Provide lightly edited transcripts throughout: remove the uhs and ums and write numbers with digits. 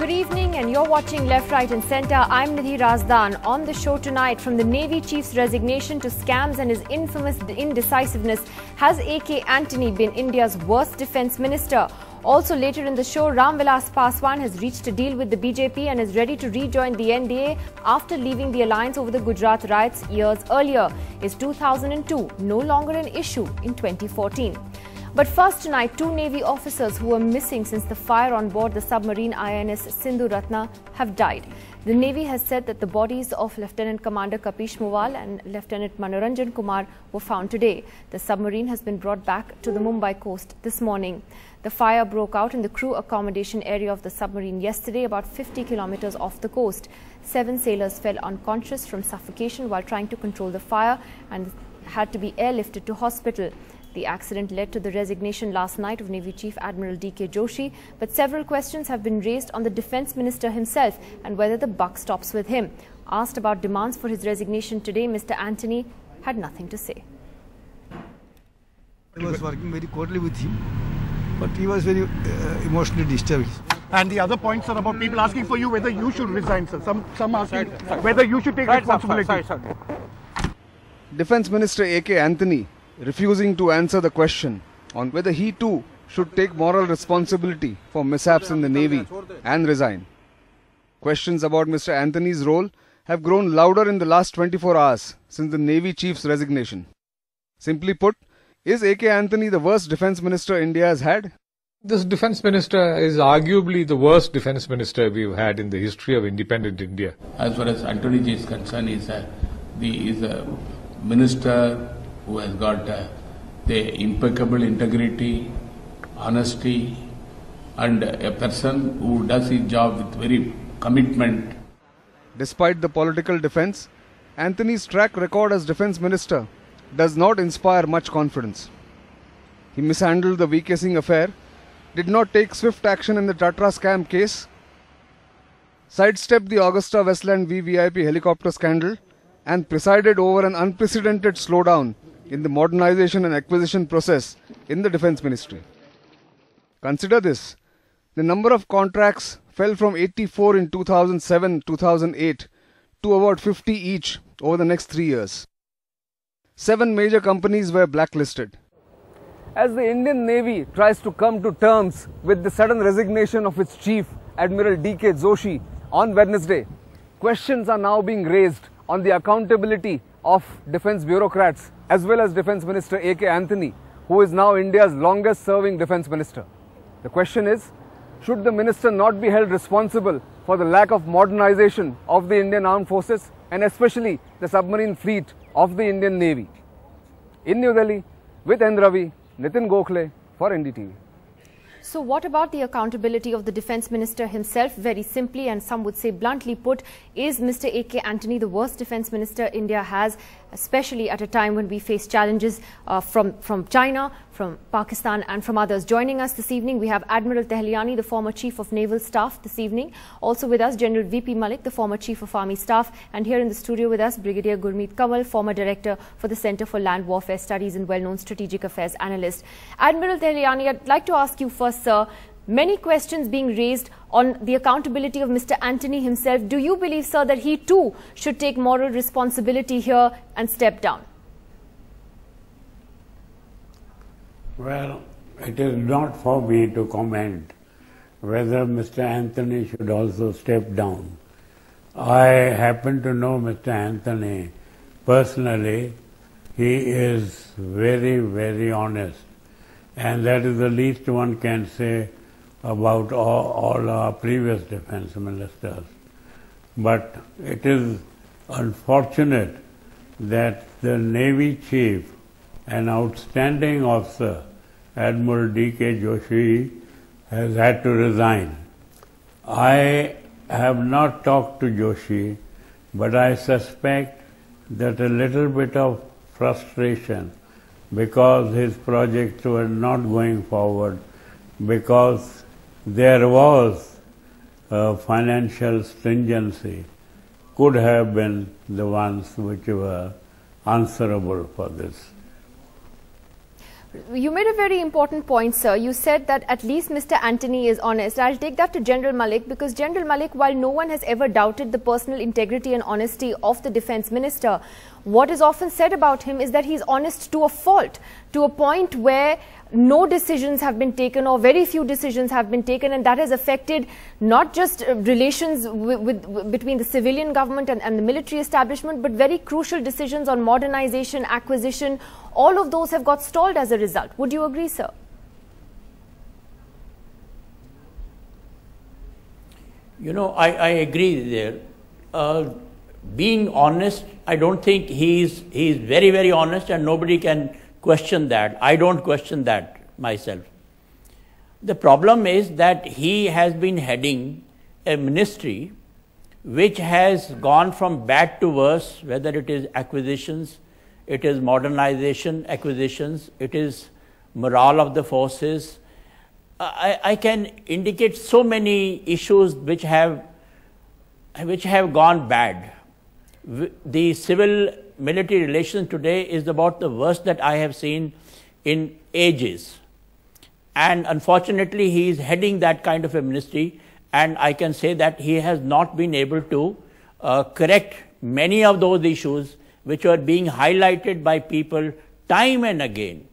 Good evening, and you're watching Left, Right and Centre. I'm Nidhi Razdan. On the show tonight, from the Navy Chief's resignation to scams and his infamous indecisiveness, has AK Antony been India's worst defence minister? Also later in the show, Ram Vilas Paswan has reached a deal with the BJP and is ready to rejoin the NDA after leaving the alliance over the Gujarat riots years earlier. Is 2002 no longer an issue in 2014? But first tonight, two Navy officers who were missing since the fire on board the submarine INS Sindhu Ratna have died. The Navy has said that the bodies of Lieutenant Commander Kapish Muwal and Lieutenant Manoranjan Kumar were found today. The submarine has been brought back to the Mumbai coast this morning. The fire broke out in the crew accommodation area of the submarine yesterday, about 50 kilometers off the coast. 7 sailors fell unconscious from suffocation while trying to control the fire and had to be airlifted to hospital. The accident led to the resignation last night of Navy Chief Admiral DK Joshi, but several questions have been raised on the Defence Minister himself and whether the buck stops with him. Asked about demands for his resignation today, Mr. Antony had nothing to say. I was working very closely with him, but he was very emotionally disturbed. And the other points are about people asking for you whether you should resign, sir. Some asking whether you should take responsibility. Defence Minister AK Antony refusing to answer the question on whether he too should take moral responsibility for mishaps in the Navy and resign. Questions about Mr. Antony's role have grown louder in the last 24 hours since the Navy Chief's resignation. Simply put, is AK Antony the worst Defence Minister India has had? This Defence Minister is arguably the worst Defence Minister we've had in the history of independent India. As far as Antony Ji is concerned, he is a minister who has got the impeccable integrity, honesty, and a person who does his job with very commitment. Despite the political defence, Antony's track record as Defence Minister does not inspire much confidence. He mishandled the VK Singh affair, did not take swift action in the Tatra scam case, sidestepped the Augusta Westland VVIP helicopter scandal, and presided over an unprecedented slowdown in the modernization and acquisition process in the Defence Ministry. Consider this: the number of contracts fell from 84 in 2007-2008 to about 50 each over the next 3 years. 7 major companies were blacklisted. As the Indian Navy tries to come to terms with the sudden resignation of its chief, Admiral DK Joshi, on Wednesday, questions are now being raised on the accountability of defence bureaucrats as well as Defence Minister AK Antony, who is now India's longest serving Defence Minister. The question is, should the minister not be held responsible for the lack of modernization of the Indian Armed Forces and especially the submarine fleet of the Indian Navy? In New Delhi, with N. Ravi, Nitin Gokhale for NDTV. So what about the accountability of the Defence Minister himself? Very simply, and some would say bluntly put, is Mr. AK Antony the worst Defence Minister India has, especially at a time when we face challenges from China, from Pakistan and from others? Joining us this evening, we have Admiral Tehliani, the former Chief of Naval Staff this evening. Also with us, General VP Malik, the former Chief of Army Staff. And here in the studio with us, Brigadier Gurmeet Kamal, former Director for the Centre for Land Warfare Studies and well-known Strategic Affairs Analyst. Admiral Tehliani, I'd like to ask you first, sir, many questions being raised on the accountability of Mr. Antony himself. Do you believe, sir, that he too should take moral responsibility here and step down? Well, it is not for me to comment whether Mr. Antony should also step down. I happen to know Mr. Antony personally. He is very, very honest. And that is the least one can say about all our previous defence ministers. But it is unfortunate that the Navy Chief, an outstanding officer, Admiral DK Joshi, has had to resign. I have not talked to Joshi, but I suspect that a little bit of frustration because his projects were not going forward, because there was financial stringency, could have been the ones which were answerable for this. You made a very important point, sir. You said that at least Mr. Antony is honest. I'll take that to General Malik, because General Malik, while no one has ever doubted the personal integrity and honesty of the Defence Minister, what is often said about him is that he's honest to a fault, to a point where no decisions have been taken or very few decisions have been taken, and that has affected not just relations between the civilian government and the military establishment, but very crucial decisions on modernization, acquisition. All of those have got stalled as a result. Would you agree, sir? You know, I agree there. Being honest, I don't think he's very, very honest, and nobody can question that. I don't question that myself. The problem is that he has been heading a ministry which has gone from bad to worse, whether it is acquisitions, it is modernization, acquisitions, it is morale of the forces. I can indicate so many issues which have gone bad. The civil-military relations today is about the worst that I have seen in ages. And unfortunately, he is heading that kind of a ministry, and I can say that he has not been able to correct many of those issues which were being highlighted by people time and again.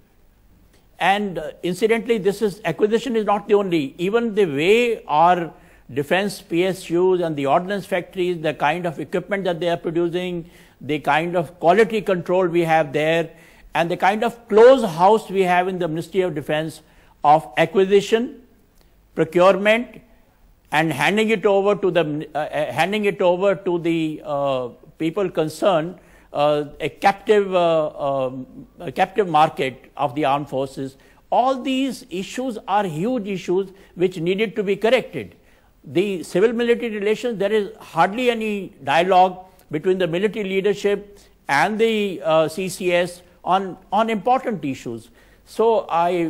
And incidentally, acquisition is not the only. Even the way our defense PSUs and the ordnance factories, the kind of equipment that they are producing, the kind of quality control we have there, and the kind of closed house we have in the Ministry of Defense of acquisition, procurement, and handing it over to the people concerned, a captive market of the armed forces. All these issues are huge issues which needed to be corrected. The civil-military relations, there is hardly any dialogue between the military leadership and the CCS on important issues. So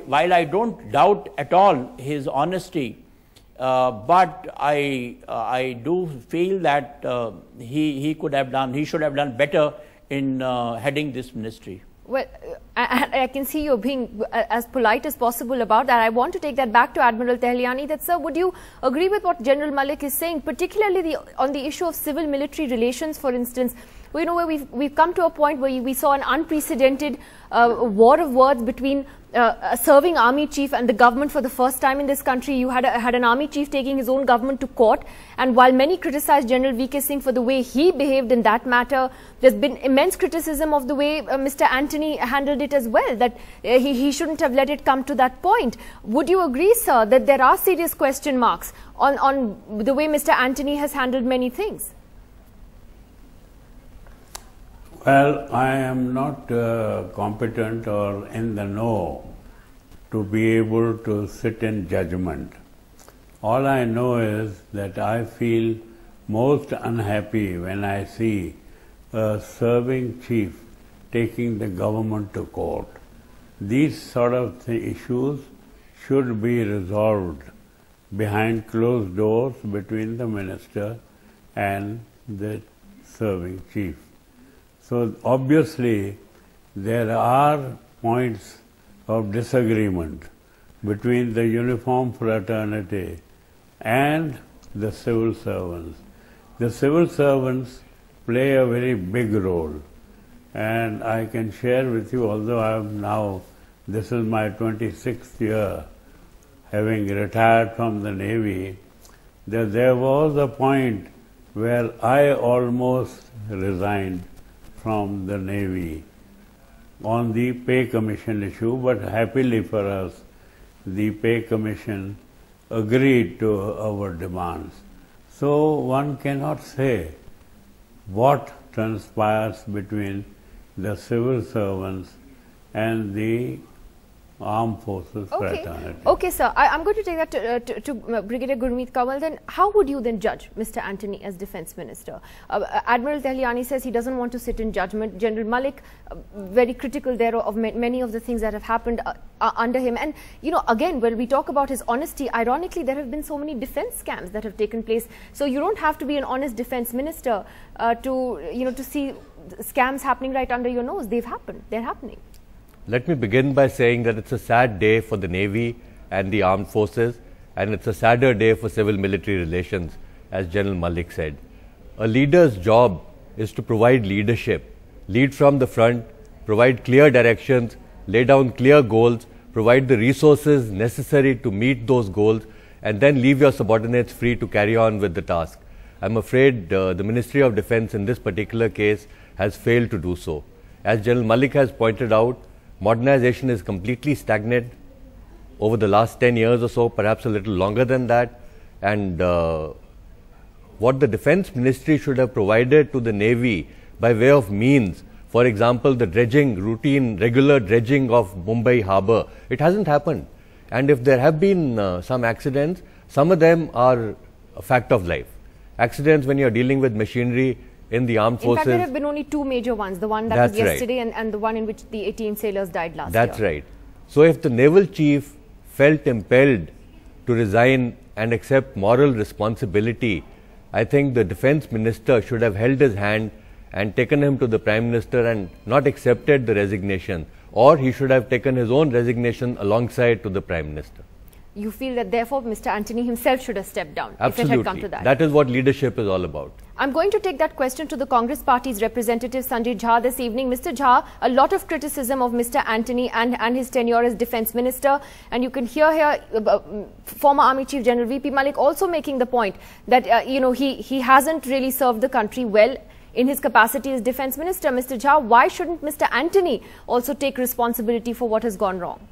while I don't doubt at all his honesty, but I do feel that he should have done better in heading this ministry. Well, I can see you being as polite as possible about that. I want to take that back to Admiral Tehliani. That, sir, would you agree with what General Malik is saying, particularly on the issue of civil-military relations, for instance? You know, where we've come to a point where we saw an unprecedented war of words between a serving army chief and the government for the first time in this country. You had an army chief taking his own government to court, and while many criticized General VK Singh for the way he behaved in that matter, there's been immense criticism of the way Mr. Antony handled it as well, that he shouldn't have let it come to that point. Would you agree, sir, that there are serious question marks on the way Mr. Antony has handled many things? Well, I am not competent or in the know to be able to sit in judgment. All I know is that I feel most unhappy when I see a serving chief taking the government to court. These sort of issues should be resolved behind closed doors between the minister and the serving chief. So obviously there are points of disagreement between the uniform fraternity and the civil servants. The civil servants play a very big role, and I can share with you, although I am now, this is my 26th year having retired from the Navy, that there was a point where I almost resigned from the Navy on the pay commission issue, but happily for us, the pay commission agreed to our demands. So one cannot say what transpires between the civil servants and the armed forces fraternity. Okay, sir. I'm going to take that to Brigadier Gurmeet Kanwal. Then how would you then judge Mr. Antony as Defence Minister? Admiral Tehliani says he doesn't want to sit in judgment. General Malik, very critical there of many of the things that have happened under him. And, you know, again, when we talk about his honesty, ironically, there have been so many defence scams that have taken place. So you don't have to be an honest Defence Minister to see scams happening right under your nose. They've happened. They're happening. Let me begin by saying that it's a sad day for the Navy and the armed forces, and it's a sadder day for civil-military relations, as General Malik said. A leader's job is to provide leadership, lead from the front, provide clear directions, lay down clear goals, provide the resources necessary to meet those goals, and then leave your subordinates free to carry on with the task. I'm afraid the Ministry of Defence in this particular case has failed to do so. As General Malik has pointed out, modernization is completely stagnant over the last 10 years or so, perhaps a little longer than that. And what the Defence Ministry should have provided to the Navy by way of means, for example, the dredging, routine, regular dredging of Mumbai harbour, it hasn't happened. And if there have been some accidents, some of them are a fact of life. Accidents when you're dealing with machinery in the armed forces. In fact, there have been only two major ones, the one that was yesterday and the one in which the 18 sailors died last year. That's right. So if the naval chief felt impelled to resign and accept moral responsibility, I think the defence minister should have held his hand and taken him to the Prime Minister and not accepted the resignation, or he should have taken his own resignation alongside to the Prime Minister. You feel that therefore Mr. Antony himself should have stepped down. Absolutely. If it had come to that. That is what leadership is all about. I'm going to take that question to the Congress Party's representative Sanjay Jha this evening. Mr. Jha, a lot of criticism of Mr. Antony and his tenure as Defence Minister, and you can hear here former Army Chief General VP Malik also making the point that he hasn't really served the country well in his capacity as Defence Minister. Mr. Jha, why shouldn't Mr. Antony also take responsibility for what has gone wrong?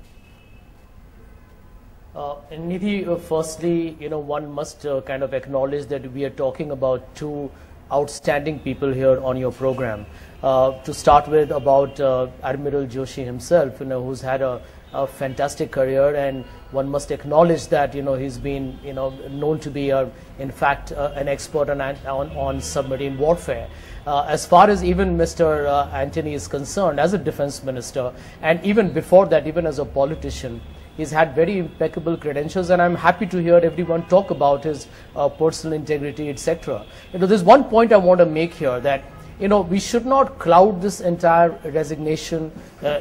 Nidhi, firstly, one must kind of acknowledge that we are talking about two outstanding people here on your program. To start with, about Admiral Joshi himself, who's had a fantastic career, and one must acknowledge that he's been known to be in fact an expert on submarine warfare. As far as even Mr. Antony is concerned, as a defence minister, and even before that, even as a politician, he's had very impeccable credentials, and I'm happy to hear everyone talk about his personal integrity, etc. There's one point I want to make here, that we should not cloud this entire resignation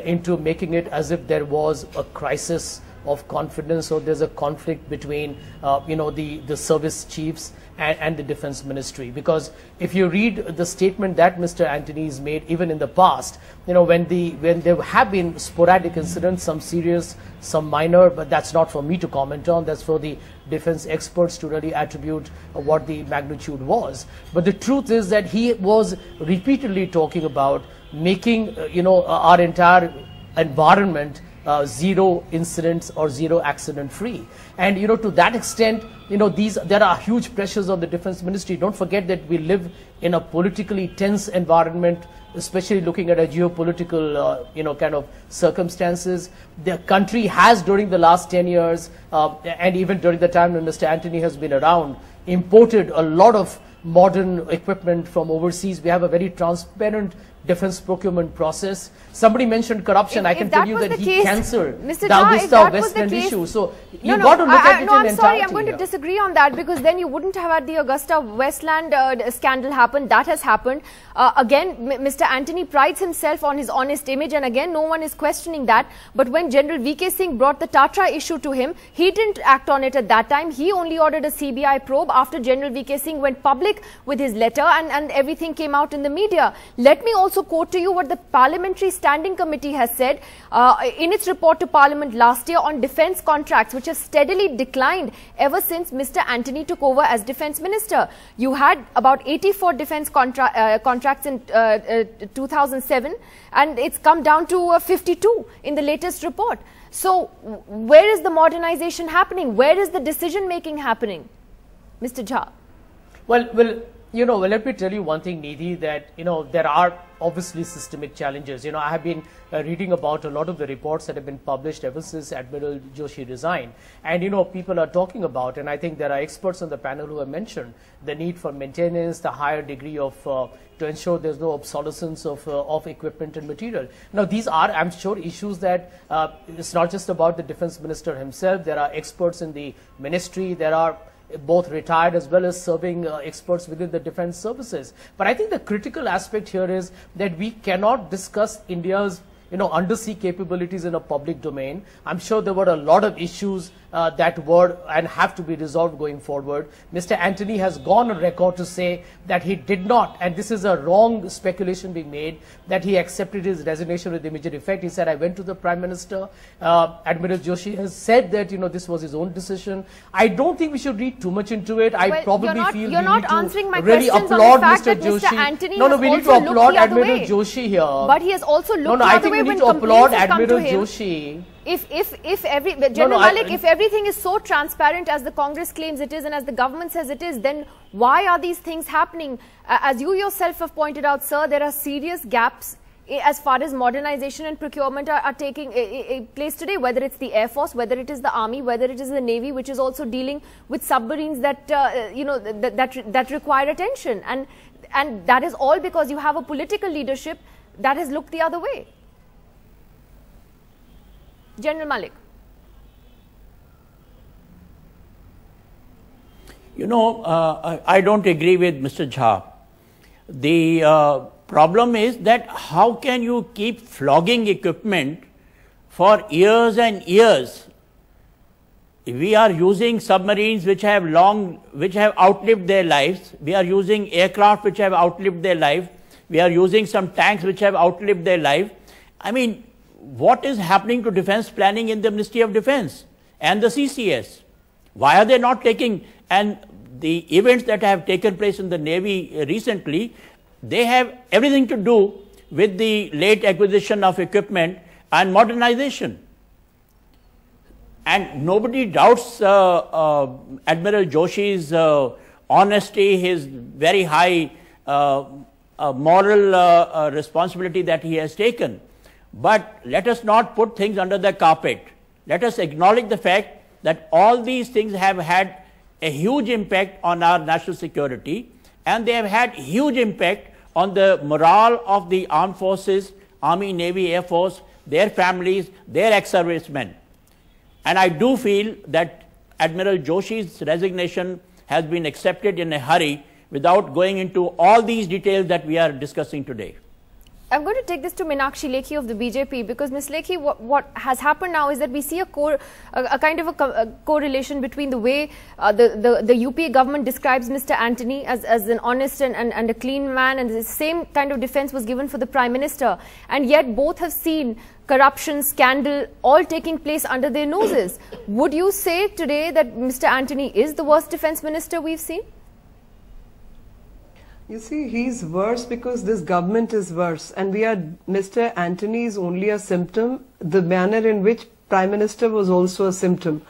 into making it as if there was a crisis of confidence or there's a conflict between the service chiefs and the defense ministry. Because if you read the statement that Mr. Antony has made even in the past, when there have been sporadic incidents, some serious, some minor, but that's not for me to comment on, that's for the defense experts to really attribute what the magnitude was. But the truth is that he was repeatedly talking about making our entire environment zero incidents or zero accident free. And to that extent, there are huge pressures on the defense ministry. Don't forget that we live in a politically tense environment, especially looking at a geopolitical kind of circumstances. The country has, during the last 10 years and even during the time when Mr. Antony has been around, imported a lot of modern equipment from overseas. We have a very transparent defense procurement process. Somebody mentioned corruption. I can tell you that he cancelled the Augusta Westland issue. So you got to look at it in entirety. I'm sorry, I'm going to disagree on that, because then you wouldn't have had the Augusta Westland scandal happen. That has happened. Again, Mr. Antony prides himself on his honest image, and again, no one is questioning that. But when General VK Singh brought the Tatra issue to him, he didn't act on it at that time. He only ordered a CBI probe after General VK Singh went public with his letter, and everything came out in the media. Let me also quote to you what the Parliamentary Standing Committee has said in its report to Parliament last year on defence contracts, which have steadily declined ever since Mr. Antony took over as Defence Minister. You had about 84 defence contracts in 2007, and it's come down to 52 in the latest report. So where is the modernization happening? Where is the decision making happening, Mr. Jha? Well, let me tell you one thing, Nidhi, that, there are obviously systemic challenges. I have been reading about a lot of the reports that have been published ever since Admiral Joshi resigned. And, people are talking about, and I think there are experts on the panel who have mentioned the need for maintenance, the higher degree of, to ensure there's no obsolescence of equipment and material. Now, these are, I'm sure, issues that it's not just about the defense minister himself. There are experts in the ministry. There are both retired as well as serving experts within the defense services. But I think the critical aspect here is that we cannot discuss India's undersea capabilities in a public domain. I'm sure there were a lot of issues that were and have to be resolved going forward. Mr. Antony has gone on record to say that he did not, and this is a wrong speculation being made, that he accepted his resignation with immediate effect. He said, I went to the Prime Minister. Admiral Joshi has said that, this was his own decision. I don't think we should read too much into it. I probably feel we need to really applaud Mr. Joshi. No, we need to applaud Admiral Joshi here. But he has also looked the I other think way we when need to applaud complaints have come Admiral to him. Joshi. General Malik, if everything is so transparent as the Congress claims it is and as the government says it is, then why are these things happening? As you yourself have pointed out, sir, there are serious gaps as far as modernization and procurement are taking place today, whether it's the Air Force, whether it is the Army, whether it is the Navy, which is also dealing with submarines that, that require attention. And that is all because you have a political leadership that has looked the other way. General Malik. I don't agree with Mr. Jha. The problem is that how can you keep flogging equipment for years and years? We are using submarines which have outlived their lives. We are using aircraft which have outlived their life. We are using some tanks which have outlived their life. I mean, what is happening to defense planning in the Ministry of Defense and the CCS? Why are they not taking, and the events that have taken place in the Navy recently, they have everything to do with the late acquisition of equipment and modernization. And nobody doubts Admiral Joshi's honesty, his very high moral responsibility that he has taken. But let us not put things under the carpet. Let us acknowledge the fact that all these things have had a huge impact on our national security, and they have had huge impact on the morale of the armed forces, Army, Navy, Air Force, their families, their ex-servicemen. And I do feel that Admiral Joshi's resignation has been accepted in a hurry without going into all these details that we are discussing today. I'm going to take this to Meenakshi Lekhi of the BJP, because Ms. Lekhi, what has happened now is that we see a kind of a correlation between the way the UPA government describes Mr. Antony as an honest and a clean man, and the same kind of defense was given for the Prime Minister, and yet both have seen corruption, scandal, all taking place under their noses. Would you say today that Mr. Antony is the worst defense minister we've seen? You see, he's worse because this government is worse, and Mr. Antony is only a symptom. The manner in which Prime Minister was also a symptom.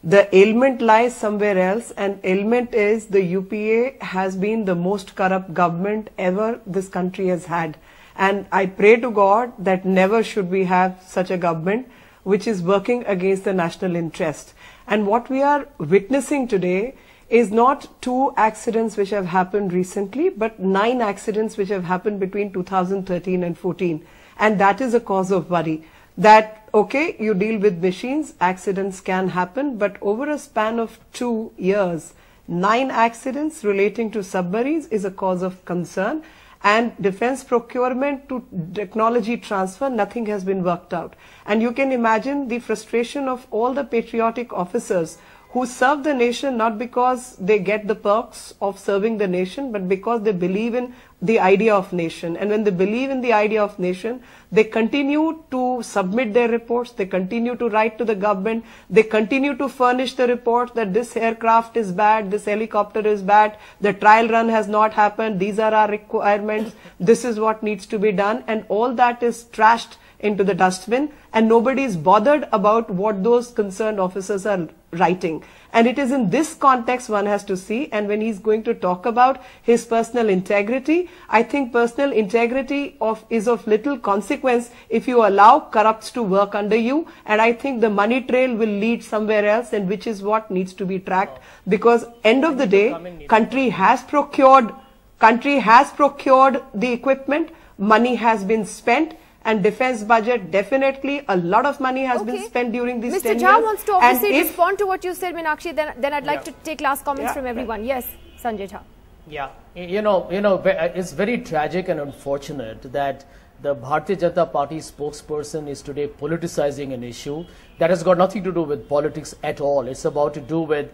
The ailment lies somewhere else, and ailment is the UPA has been the most corrupt government ever this country has had. And I pray to God that never should we have such a government which is working against the national interest. And what we are witnessing today is not 2 accidents which have happened recently, but 9 accidents which have happened between 2013 and 14. And that is a cause of worry. That, okay, you deal with machines, accidents can happen, but over a span of 2 years, 9 accidents relating to submarines is a cause of concern. And defense procurement to technology transfer, nothing has been worked out. And you can imagine the frustration of all the patriotic officers who serve the nation not because they get the perks of serving the nation, but because they believe in the idea of nation. And when they believe in the idea of nation, they continue to submit their reports, they continue to write to the government, they continue to furnish the report that this aircraft is bad, this helicopter is bad, the trial run has not happened, these are our requirements, this is what needs to be done, and all that is trashed into the dustbin, and nobody is bothered about what those concerned officers are writing. And it is in this context one has to see, and when he's going to talk about his personal integrity, I think personal integrity is of little consequence if you allow corrupts to work under you, and I think the money trail will lead somewhere else, and which is what needs to be tracked, because end of the day, country has procured the equipment, money has been spent, and defense budget, definitely a lot of money has been spent during these 10 years. Mr. Jha wants to obviously respond to what you said, Meenakshi, then I'd like to take last comments from everyone. Yes, Sanjay Jha. Yeah, it's very tragic and unfortunate that the Bharatiya Janata Party spokesperson is today politicizing an issue that has got nothing to do with politics at all. It's about to do with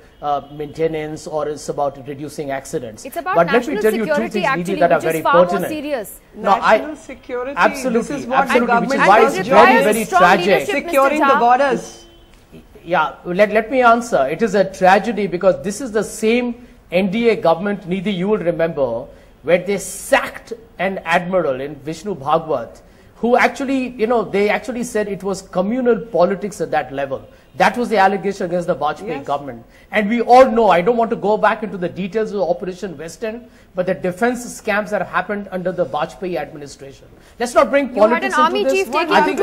maintenance, or it's about reducing accidents. It's about but national let me tell you two security things, actually, Nidhi, that are which very is far pertinent. more serious. National security. Absolutely, This is what the absolutely, which is government why does it's job. very, very tragic. Securing the borders. Yeah, let me answer. It is a tragedy because this is the same NDA government, Nidhi, you will remember, where they sacked an admiral in Vishnu Bhagwat, who actually, they actually said it was communal politics at that level. That was the allegation against the Vajpayee government. And we all know, I don't want to go back into the details of Operation Western, but the defense scams that happened under the Vajpayee administration. Let's not bring politics into army this. chief taking I think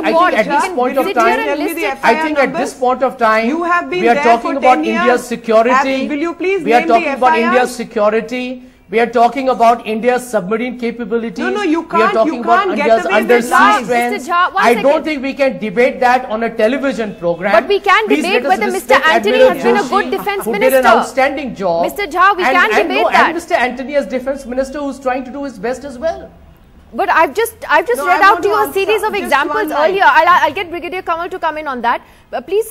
at this point of time, we are talking about India's security. Will you please we are name talking the about FIRs? India's security. We are talking about India's submarine capabilities. No, you we are can't. talking You about can't get India's away with undersea lies. strength. Mr. Jha, one I second. don't think we can debate that on a television program. But we can Please debate let us whether Mr. respect Antony Admiral has been a Joshi, good defense who minister. did an outstanding job. Mr. Jha, we can debate that. And Mr. Antony as defense minister, who's trying to do his best as well. But I've just read out to you a series of examples earlier. I'll get Brigadier Kamal to come in on that. Please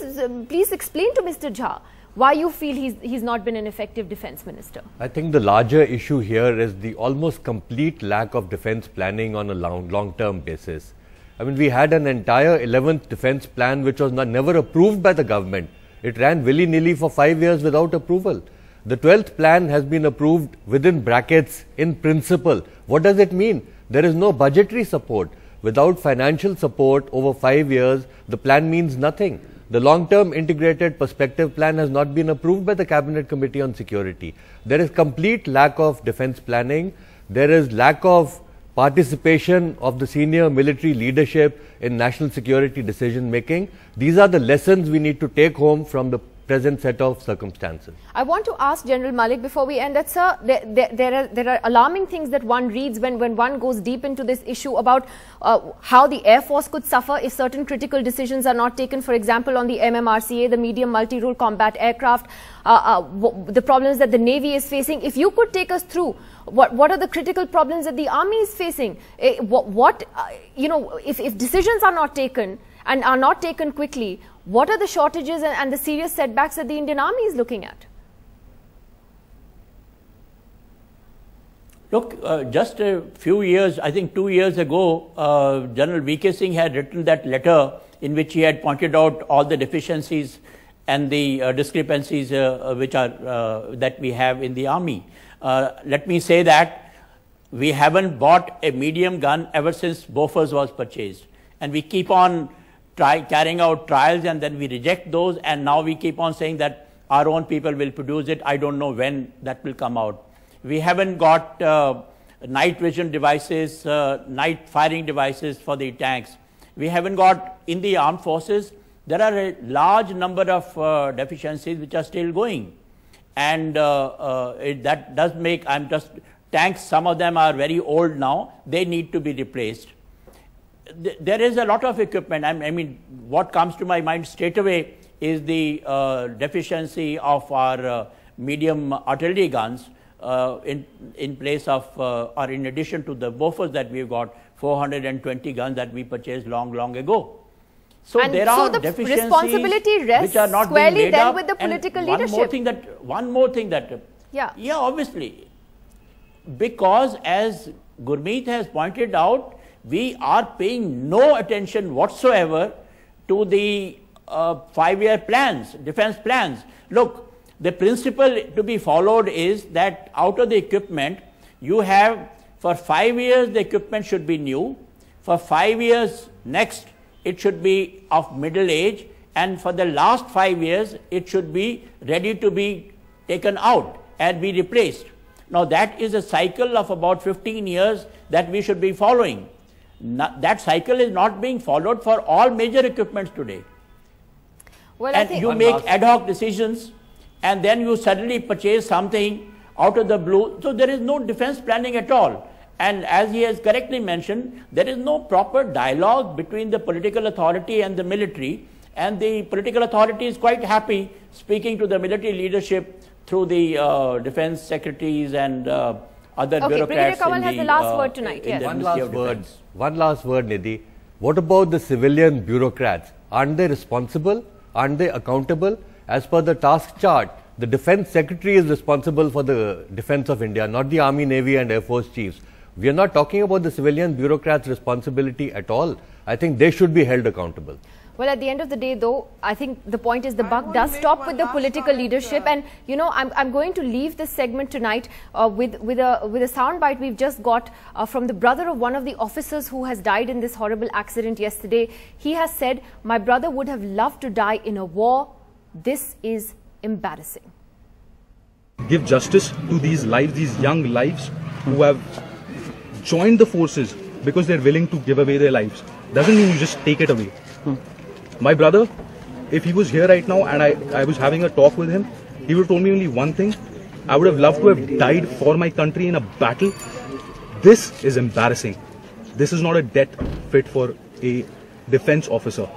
explain to Mr. Jha why you feel he's not been an effective defense minister. I think the larger issue here is the almost complete lack of defense planning on a long-term basis. I mean, we had an entire 11th defense plan which was never approved by the government. It ran willy-nilly for 5 years without approval. The 12th plan has been approved within brackets in principle. What does it mean? There is no budgetary support. Without financial support over 5 years, the plan means nothing. The long-term integrated perspective plan has not been approved by the Cabinet Committee on Security. There is complete lack of defense planning. There is lack of participation of the senior military leadership in national security decision making. These are the lessons we need to take home from the present set of circumstances. I want to ask General Malik before we end that, sir, there are alarming things that one reads when one goes deep into this issue about how the Air Force could suffer if certain critical decisions are not taken. For example, on the MMRCA, the medium multi-role combat aircraft, the problems that the Navy is facing. If you could take us through what are the critical problems that the Army is facing? If decisions are not taken and are not taken quickly, what are the shortages and the serious setbacks that the Indian Army is looking at? Look, just a few years, I think 2 years ago, General VK Singh had written that letter in which he had pointed out all the deficiencies and the discrepancies that we have in the Army. Let me say that we haven't bought a medium gun ever since Bofors was purchased. And we keep on carrying out trials, and then we reject those, and now we keep on saying that our own people will produce it. I don't know when that will come out. We haven't got night vision devices, night firing devices for the tanks. We haven't got, in the armed forces, there are a large number of deficiencies which are still going. And that does make, tanks, some of them are very old now, they need to be replaced. There is a lot of equipment. I mean, what comes to my mind straight away is the deficiency of our medium artillery guns in place of, or in addition to the Bofors that we've got, 420 guns that we purchased long ago. So and there are deficiencies responsibility rests which are not squarely being made then up. with the political and leadership. One more thing that, yeah, obviously, because as Gurmeet has pointed out, we are paying no attention whatsoever to the 5-year plans, defense plans. Look, the principle to be followed is that out of the equipment, you have, for 5 years, the equipment should be new. For 5 years next, it should be of middle age. And for the last 5 years, it should be ready to be taken out and be replaced. Now, that is a cycle of about 15 years that we should be following. That cycle is not being followed for all major equipments today. Well, and you make ad hoc decisions, and then you suddenly purchase something out of the blue. So there is no defense planning at all. And as he has correctly mentioned, there is no proper dialogue between the political authority and the military. And the political authority is quite happy speaking to the military leadership through the defense secretaries and other Okay, bureaucrats. Brigadier Kamal has the last word tonight. in Yes. the One Ministry last of word. Defence. One last word, Nidhi. What about the civilian bureaucrats? Aren't they responsible? Aren't they accountable? As per the task chart, the Defence Secretary is responsible for the defence of India, not the Army, Navy and Air Force chiefs. We are not talking about the civilian bureaucrats' responsibility at all. I think they should be held accountable. Well, at the end of the day, though, I think the point is the buck does stop with the political leadership. And, you know, I'm going to leave this segment tonight with a soundbite we've just got from the brother of one of the officers who has died in this horrible accident yesterday. He has said, "My brother would have loved to die in a war. This is embarrassing." Give justice to these lives, these young lives who have joined the forces because they're willing to give away their lives. Doesn't mean you just take it away. My brother, if he was here right now and I was having a talk with him, he would have told me only one thing. I would have loved to have died for my country in a battle. This is embarrassing. This is not a death fit for a defense officer.